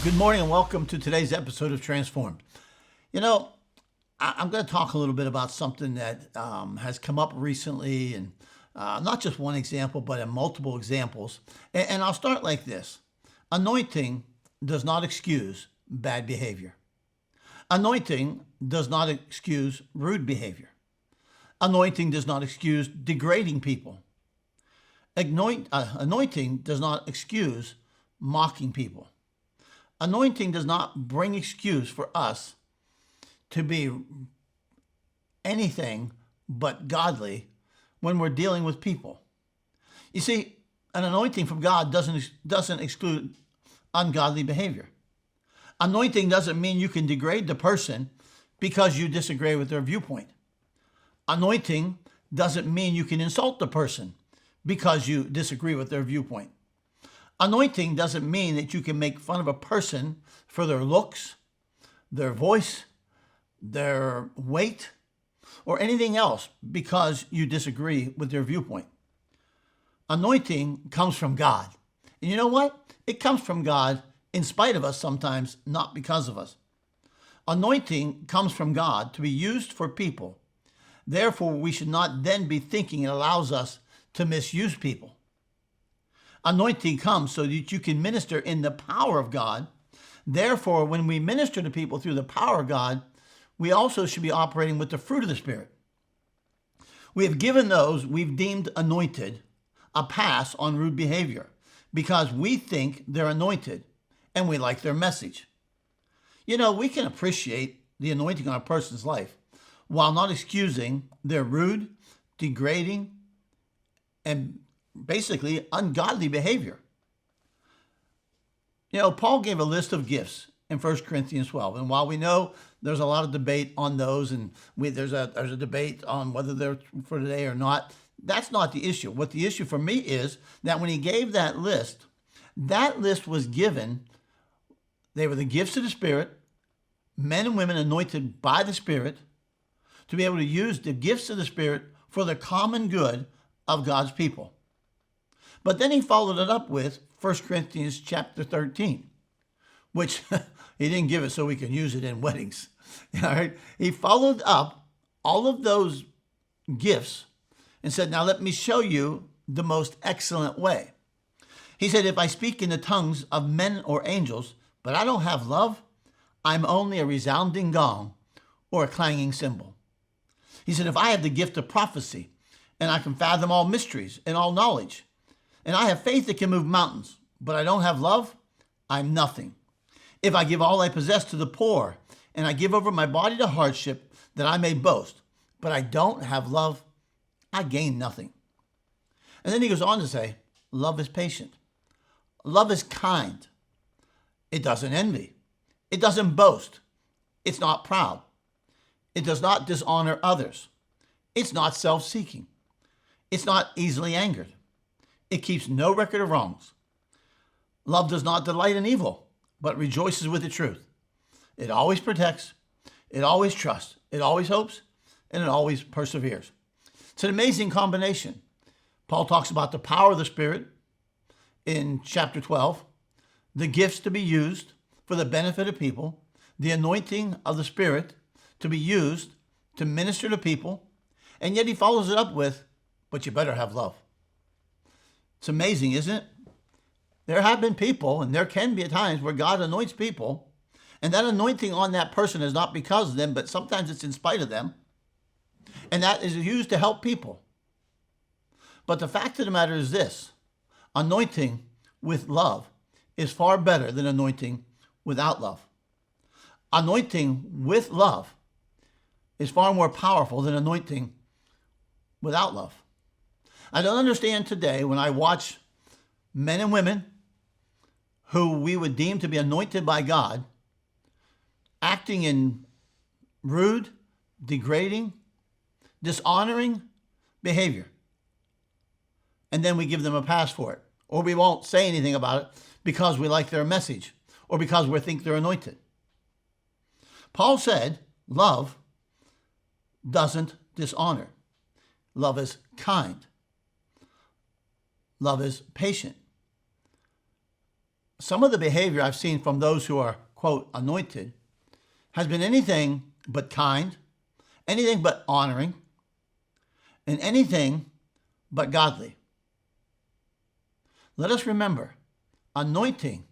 Good morning and welcome to today's episode of Transformed. You know, I'm going to talk a little bit about something that has come up recently, and not just one example, but in multiple examples. And I'll start like this. Anointing does not excuse bad behavior. Anointing does not excuse rude behavior. Anointing does not excuse degrading people. Anointing does not excuse mocking people. Anointing does not bring excuse for us to be anything but godly when we're dealing with people. You see, an anointing from God doesn't exclude ungodly behavior. Anointing doesn't mean you can degrade the person because you disagree with their viewpoint. Anointing doesn't mean you can insult the person because you disagree with their viewpoint. Anointing doesn't mean that you can make fun of a person for their looks, their voice, their weight, or anything else because you disagree with their viewpoint. Anointing comes from God. And you know what? It comes from God in spite of us sometimes, not because of us. Anointing comes from God to be used for people. Therefore, we should not then be thinking it allows us to misuse people. Anointing comes so that you can minister in the power of God. Therefore, when we minister to people through the power of God, we also should be operating with the fruit of the Spirit. We have given those we've deemed anointed a pass on rude behavior because we think they're anointed and we like their message. You know, we can appreciate the anointing on a person's life while not excusing their rude, degrading, and basically ungodly behavior. You know, Paul gave a list of gifts in 1 Corinthians 12. And while we know there's a lot of debate on those, and there's a debate on whether they're for today or not, that's not the issue. What the issue for me is that when he gave that list was given, they were the gifts of the Spirit, men and women anointed by the Spirit, to be able to use the gifts of the Spirit for the common good of God's people. But then he followed it up with 1 Corinthians chapter 13, which he didn't give it so we can use it in weddings. All right? He followed up all of those gifts and said, now let me show you the most excellent way. He said, if I speak in the tongues of men or angels, but I don't have love, I'm only a resounding gong or a clanging cymbal. He said, if I have the gift of prophecy and I can fathom all mysteries and all knowledge, and I have faith that can move mountains, but I don't have love, I'm nothing. If I give all I possess to the poor, and I give over my body to hardship, that I may boast, but I don't have love, I gain nothing. And then he goes on to say, love is patient. Love is kind. It doesn't envy. It doesn't boast. It's not proud. It does not dishonor others. It's not self-seeking. It's not easily angered. It keeps no record of wrongs. Love does not delight in evil, but rejoices with the truth. It always protects, it always trusts, it always hopes, and it always perseveres. It's an amazing combination. Paul talks about the power of the Spirit in chapter 12, the gifts to be used for the benefit of people, the anointing of the Spirit to be used to minister to people, and yet he follows it up with, but you better have love. It's amazing, isn't it? There have been people, and there can be at times where God anoints people, and that anointing on that person is not because of them, but sometimes it's in spite of them. And that is used to help people. But the fact of the matter is this: anointing with love is far better than anointing without love. Anointing with love is far more powerful than anointing without love. I don't understand today when I watch men and women who we would deem to be anointed by God acting in rude, degrading, dishonoring behavior. And then we give them a pass for it. Or we won't say anything about it because we like their message or because we think they're anointed. Paul said, love doesn't dishonor. Love is kind. Love is patient. some of the behavior I've seen from those who are, quote, anointed has been anything but kind, anything but honoring, and anything but godly. Let us remember, anointing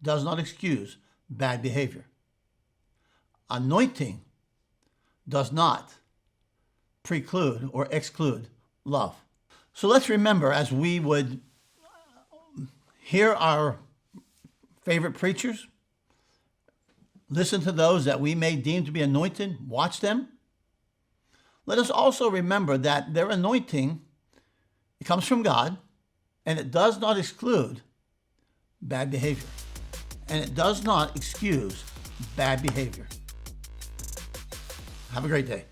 does not excuse bad behavior. Anointing does not preclude or exclude love. So let's remember, as we would hear our favorite preachers, listen to those that we may deem to be anointed, watch them. Let us also remember that their anointing, it comes from God, and it does not exclude bad behavior. And it does not excuse bad behavior. Have a great day.